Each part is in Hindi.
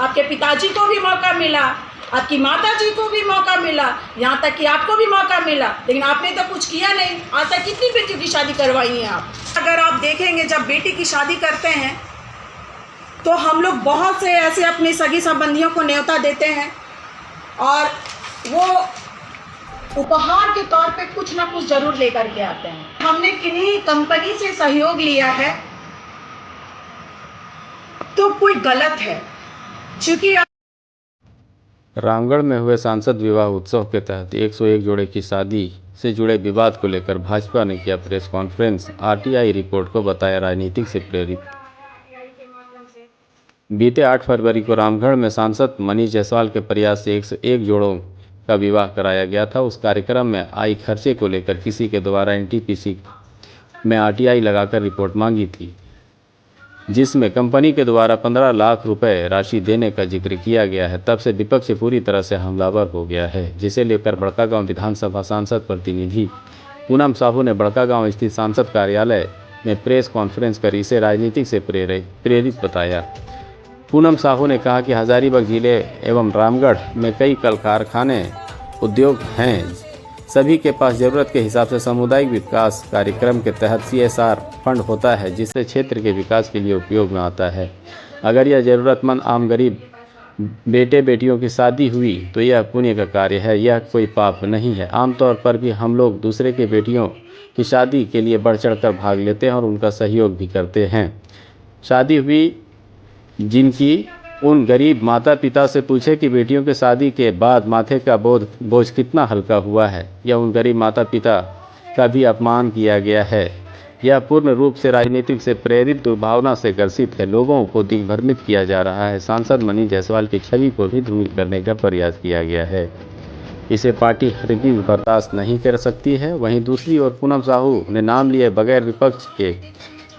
आपके पिताजी को भी मौका मिला, आपकी माता जी को भी मौका मिला, यहाँ तक कि आपको भी मौका मिला, लेकिन आपने तो कुछ किया नहीं। आज तक कितनी बेटियों की शादी करवाई है आप? अगर आप देखेंगे जब बेटी की शादी करते हैं तो हम लोग बहुत से ऐसे अपने सगी संबंधियों को न्योता देते हैं और वो उपहार के तौर पे कुछ ना कुछ जरूर लेकर के आते हैं। हमने किन्हीं कंपनी से सहयोग लिया है तो कोई गलत है, क्योंकि रामगढ़ में हुए सांसद विवाह उत्सव के तहत 101 जोड़े की शादी से जुड़े विवाद को लेकर भाजपा ने किया प्रेस कॉन्फ्रेंस। आरटीआई रिपोर्ट को बताया राजनीतिक से प्रेरित। बीते 8 फरवरी को रामगढ़ में सांसद मनीष जायसवाल के प्रयास से 101 जोड़ों का विवाह कराया गया था। उस कार्यक्रम में आई खर्चे को लेकर किसी के द्वारा एनटीपीसी में आरटीआई लगाकर रिपोर्ट मांगी थी, जिसमें कंपनी के द्वारा 15 लाख रुपए राशि देने का जिक्र किया गया है। तब से विपक्ष पूरी तरह से हमलावर हो गया है, जिसे लेकर बड़कागांव विधानसभा सांसद प्रतिनिधि पूनम साहू ने बड़कागांव स्थित सांसद कार्यालय में प्रेस कॉन्फ्रेंस कर इसे राजनीतिक से प्रेरित बताया। पूनम साहू ने कहा कि हजारीबाग जिले एवं रामगढ़ में कई कल कारखाने उद्योग हैं, सभी के पास ज़रूरत के हिसाब से सामुदायिक विकास कार्यक्रम के तहत CSR फंड होता है, जिससे क्षेत्र के विकास के लिए उपयोग में आता है। अगर यह ज़रूरतमंद आम गरीब बेटे बेटियों की शादी हुई तो यह पुण्य का कार्य है, यह कोई पाप नहीं है। आमतौर पर भी हम लोग दूसरे के बेटियों की शादी के लिए बढ़ चढ़ कर भाग लेते हैं और उनका सहयोग भी करते हैं। शादी हुई जिनकी, उन गरीब माता पिता से पूछे कि बेटियों की शादी के बाद माथे का बोझ कितना हल्का हुआ है, या उन गरीब माता पिता का भी अपमान किया गया है। यह पूर्ण रूप से राजनीतिक से प्रेरित दुर्भावना से ग्रसित है। लोगों को दिग्भ्रमित किया जा रहा है। सांसद मनीष जायसवाल की छवि को भी धूमिल करने का प्रयास किया गया है। इसे पार्टी हरगिज़ बर्दाश्त नहीं कर सकती है। वहीं दूसरी ओर पूनम साहू ने नाम लिए बगैर विपक्ष के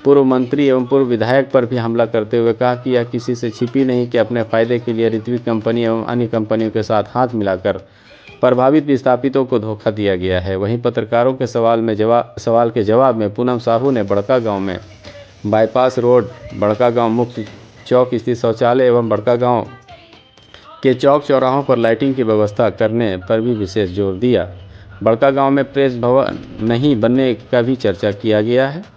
पूर्व मंत्री एवं पूर्व विधायक पर भी हमला करते हुए कहा कि यह किसी से छिपी नहीं कि अपने फायदे के लिए ऋत्विक कंपनी एवं अन्य कंपनियों के साथ हाथ मिलाकर प्रभावित विस्थापितों को धोखा दिया गया है। वहीं पत्रकारों के सवाल के जवाब में पूनम साहू ने बड़कागांव में बाईपास रोड, बड़कागांव मुख्य चौक स्थित शौचालय एवं बड़कागांव के चौक चौराहों पर लाइटिंग की व्यवस्था करने पर भी विशेष जोर दिया। बड़कागांव में प्रेस भवन नहीं बनने का भी चर्चा किया गया है।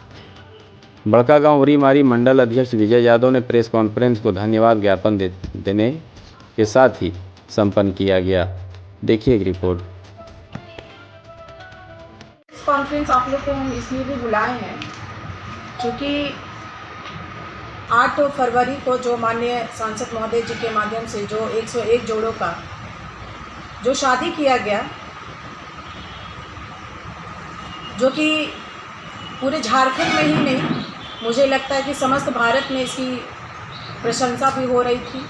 बड़कागांव उरीमारी मंडल अध्यक्ष विजय यादव ने प्रेस कॉन्फ्रेंस को धन्यवाद ज्ञापन देने के साथ ही संपन्न किया गया। देखिए एक रिपोर्ट। कॉन्फ्रेंस आप लोग को हम इसलिए भी बुलाए हैं क्योंकि 8 फरवरी को जो माननीय सांसद महोदय जी के माध्यम से जो 101 जोड़ों का जो शादी किया गया, जो कि पूरे झारखंड में ही नहीं, मुझे लगता है कि समस्त भारत में इसकी प्रशंसा भी हो रही थी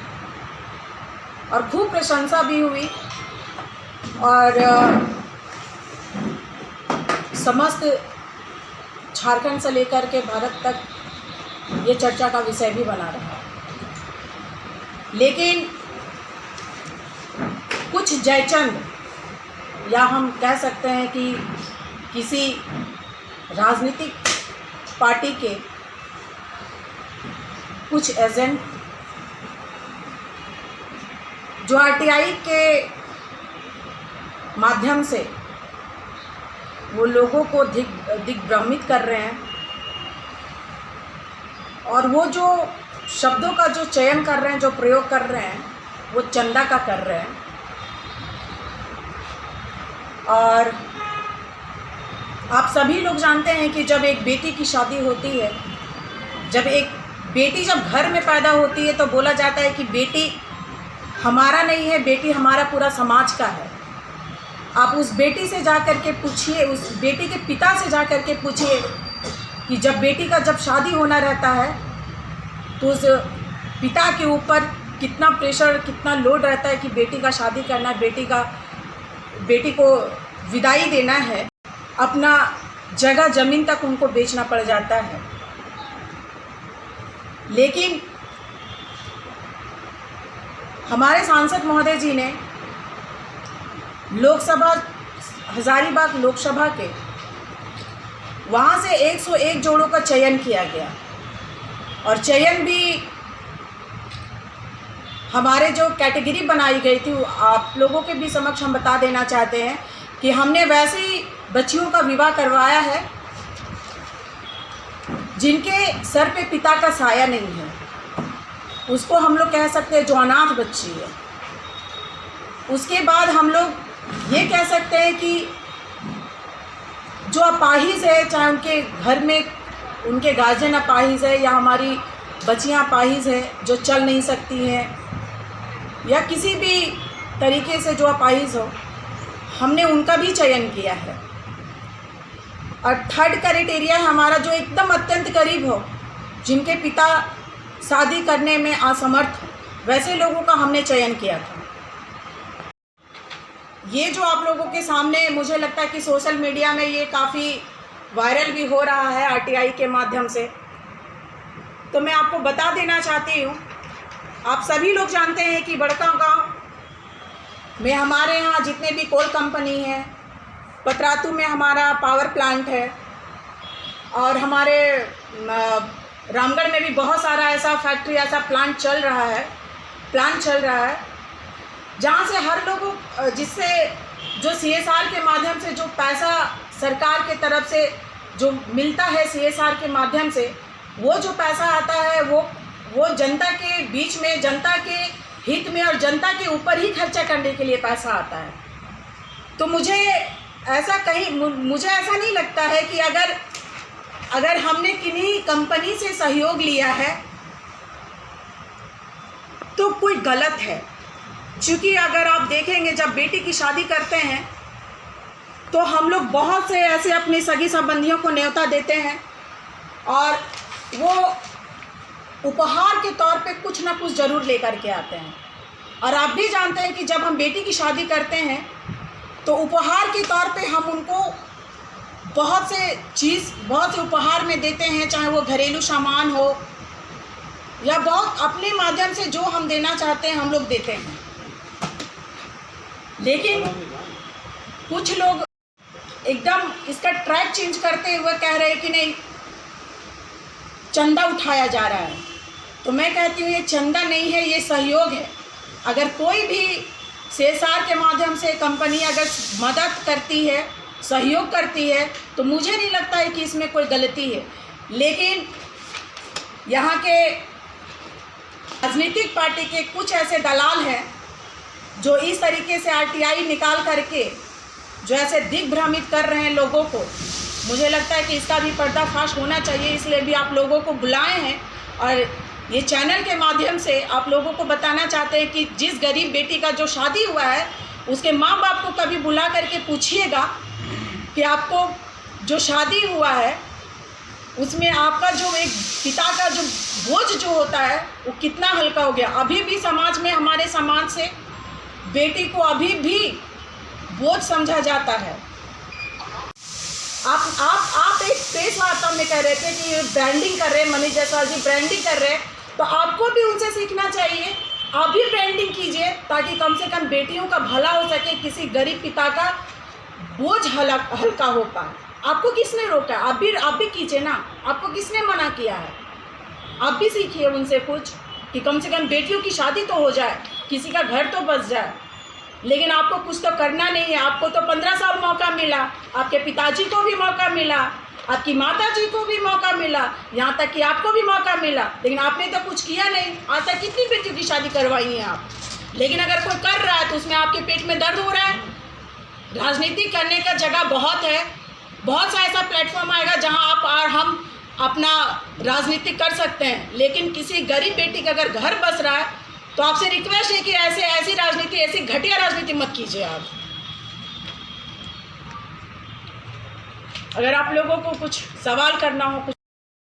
और खूब प्रशंसा भी हुई और समस्त झारखंड से लेकर के भारत तक ये चर्चा का विषय भी बना रहा। लेकिन कुछ जयचंद, या हम कह सकते हैं कि किसी राजनीतिक पार्टी के कुछ एजेंट जो आरटीआई के माध्यम से वो लोगों को दिग्भ्रमित कर रहे हैं और वो जो शब्दों का जो चयन कर रहे हैं, जो प्रयोग कर रहे हैं, वो चंदा का कर रहे हैं। और आप सभी लोग जानते हैं कि जब एक बेटी की शादी होती है, जब एक बेटी जब घर में पैदा होती है तो बोला जाता है कि बेटी हमारा नहीं है, बेटी हमारा पूरा समाज का है। आप उस बेटी से जा कर के पूछिए, उस बेटी के पिता से जा कर के पूछिए कि जब बेटी का जब शादी होना रहता है तो उस पिता के ऊपर कितना प्रेशर, कितना लोड रहता है कि बेटी का शादी करना है, बेटी को विदाई देना है, अपना जगह ज़मीन तक उनको बेचना पड़ जाता है। लेकिन हमारे सांसद महोदय जी ने लोकसभा, हजारीबाग लोकसभा के वहाँ से 101 जोड़ों का चयन किया गया और चयन भी हमारे जो कैटेगरी बनाई गई थी आप लोगों के भी समक्ष हम बता देना चाहते हैं कि हमने वैसी बच्चियों का विवाह करवाया है जिनके सर पे पिता का साया नहीं है। उसको हम लोग कह सकते हैं जो अनाथ बच्ची है। उसके बाद हम लोग ये कह सकते हैं कि जो अपाहिज है, चाहे उनके घर में उनके गार्जियन अपाहिज है या हमारी बच्चियां अपाहिज है जो चल नहीं सकती हैं या किसी भी तरीके से जो अपाहिज हो, हमने उनका भी चयन किया है। और थर्ड क्राइटेरिया हमारा जो एकदम अत्यंत करीब हो, जिनके पिता शादी करने में असमर्थ हो, वैसे लोगों का हमने चयन किया था। ये जो आप लोगों के सामने मुझे लगता है कि सोशल मीडिया में ये काफ़ी वायरल भी हो रहा है आरटीआई के माध्यम से, तो मैं आपको बता देना चाहती हूँ, आप सभी लोग जानते हैं कि बड़कागांव में हमारे यहाँ जितने भी कोल कंपनी हैं, पतरातू में हमारा पावर प्लांट है और हमारे रामगढ़ में भी बहुत सारा ऐसा फैक्ट्री, ऐसा प्लांट चल रहा है जहाँ से हर लोगों जिससे जो CSR के माध्यम से जो पैसा सरकार के तरफ से जो मिलता है CSR के माध्यम से, वो जो पैसा आता है वो जनता के बीच में, जनता के हित में और जनता के ऊपर ही खर्चा करने के लिए पैसा आता है। तो मुझे ऐसा नहीं लगता है कि अगर हमने किन्हीं कंपनी से सहयोग लिया है तो कोई गलत है। क्योंकि अगर आप देखेंगे जब बेटी की शादी करते हैं तो हम लोग बहुत से ऐसे अपनी सगी संबंधियों को न्योता देते हैं और वो उपहार के तौर पे कुछ ना कुछ ज़रूर लेकर के आते हैं। और आप भी जानते हैं कि जब हम बेटी की शादी करते हैं तो उपहार के तौर पे हम उनको बहुत से उपहार में देते हैं, चाहे वो घरेलू सामान हो या बहुत अपने माध्यम से जो हम देना चाहते हैं हम लोग देते हैं। लेकिन कुछ लोग एकदम इसका ट्रैक चेंज करते हुए कह रहे हैं कि नहीं, चंदा उठाया जा रहा है। तो मैं कहती हूँ ये चंदा नहीं है, ये सहयोग है। अगर कोई भी CSR के माध्यम से कंपनी अगर मदद करती है, सहयोग करती है, तो मुझे नहीं लगता है कि इसमें कोई गलती है। लेकिन यहाँ के राजनीतिक पार्टी के कुछ ऐसे दलाल हैं जो इस तरीके से RTI निकाल करके जो ऐसे दिग्भ्रमित कर रहे हैं लोगों को, मुझे लगता है कि इसका भी पर्दाफाश होना चाहिए। इसलिए भी आप लोगों को बुलाए हैं और ये चैनल के माध्यम से आप लोगों को बताना चाहते हैं कि जिस गरीब बेटी का जो शादी हुआ है उसके माँ बाप को कभी बुला करके पूछिएगा कि आपको जो शादी हुआ है उसमें आपका जो एक पिता का जो बोझ जो होता है वो कितना हल्का हो गया। अभी भी समाज में, हमारे समाज से बेटी को अभी भी बोझ समझा जाता है। आप एक प्रेस वार्ता में कह रहे थे कि ये ब्रांडिंग कर रहे हैं, मनीष जायसवाल जी ब्रांडिंग कर रहे हैं, तो आपको भी उनसे सीखना चाहिए। आप भी ब्रांडिंग कीजिए ताकि कम से कम बेटियों का भला हो सके, किसी गरीब पिता का बोझ हल्का हो पाए। आपको किसने रोका? आप भी कीजिए ना, आपको किसने मना किया है? आप भी सीखिए उनसे कुछ कि कम से कम बेटियों की शादी तो हो जाए, किसी का घर तो बच जाए। लेकिन आपको कुछ तो करना नहीं है। आपको तो 15 साल मौका मिला, आपके पिताजी को भी मौका मिला, आपकी माताजी को भी मौका मिला, यहाँ तक कि आपको भी मौका मिला, लेकिन आपने तो कुछ किया नहीं। आज तक कितनी बेटियों की शादी करवाई है आप? लेकिन अगर कोई कर रहा है तो उसमें आपके पेट में दर्द हो रहा है। राजनीति करने का जगह बहुत है, बहुत सा ऐसा प्लेटफॉर्म आएगा जहाँ आप और हम अपना राजनीति कर सकते हैं। लेकिन किसी गरीब बेटी का अगर घर बस रहा है तो आपसे रिक्वेस्ट है कि ऐसी राजनीति, ऐसी घटिया राजनीति मत कीजिए आप। अगर आप लोगों को कुछ सवाल करना हो, कुछ